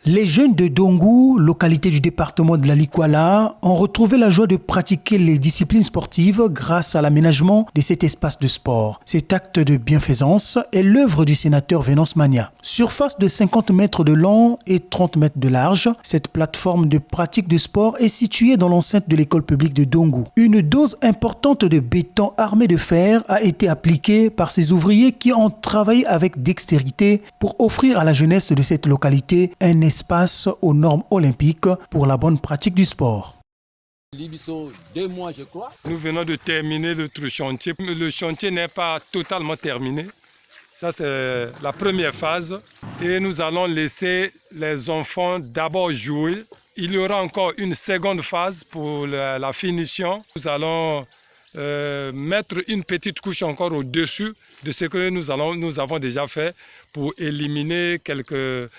Les jeunes de Dongou, localité du département de la Likwala, ont retrouvé la joie de pratiquer les disciplines sportives grâce à l'aménagement de cet espace de sport. Cet acte de bienfaisance est l'œuvre du sénateur Venance Magna. Surface de 50 mètres de long et 30 mètres de large, cette plateforme de pratique de sport est située dans l'enceinte de l'école publique de Dongou. Une dose importante de béton armé de fer a été appliquée par ces ouvriers qui ont travaillé avec dextérité pour offrir à la jeunesse de cette localité un espace aux normes olympiques pour la bonne pratique du sport. 2 mois, je crois. Nous venons de terminer notre chantier. Le chantier n'est pas totalement terminé. Ça, c'est la première phase. Et nous allons laisser les enfants d'abord jouer. Il y aura encore une seconde phase pour la finition. Nous allons mettre une petite couche encore au-dessus de ce que nous avons déjà fait pour éliminer quelques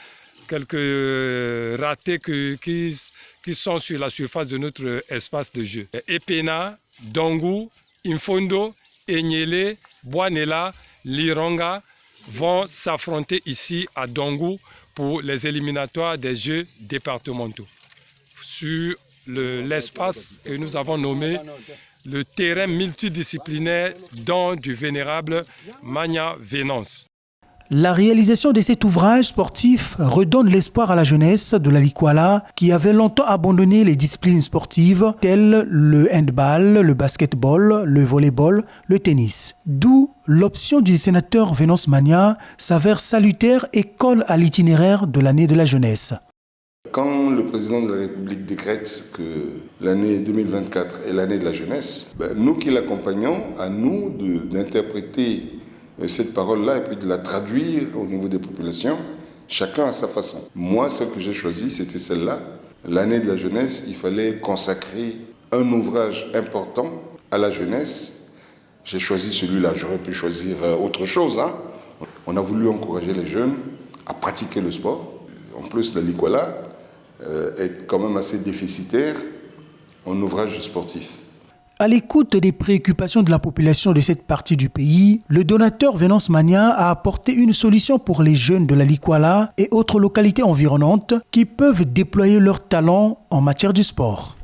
ratés qui sont sur la surface de notre espace de jeu. Epena, Dongou, Infondo, Enyele, Boanela, Lironga vont s'affronter ici à Dongou pour les éliminatoires des Jeux départementaux. Sur l'espace que nous avons nommé le terrain multidisciplinaire don du vénérable Magna Venance. La réalisation de cet ouvrage sportif redonne l'espoir à la jeunesse de la Likwala qui avait longtemps abandonné les disciplines sportives telles le handball, le basketball, le volleyball, le tennis. D'où l'option du sénateur Venance Magna s'avère salutaire et colle à l'itinéraire de l'année de la jeunesse. Quand le président de la République décrète que l'année 2024 est l'année de la jeunesse, nous qui l'accompagnons, à nous d'interpréter cette parole-là et puis de la traduire au niveau des populations, chacun à sa façon. Moi, ce que j'ai choisi, c'était celle-là. L'année de la jeunesse, il fallait consacrer un ouvrage important à la jeunesse. J'ai choisi celui-là, j'aurais pu choisir autre chose. On a voulu encourager les jeunes à pratiquer le sport. En plus, la Likwala est quand même assez déficitaire en ouvrage sportif. À l'écoute des préoccupations de la population de cette partie du pays, le donateur Venance Magna a apporté une solution pour les jeunes de la Likwala et autres localités environnantes qui peuvent déployer leurs talents en matière de sport.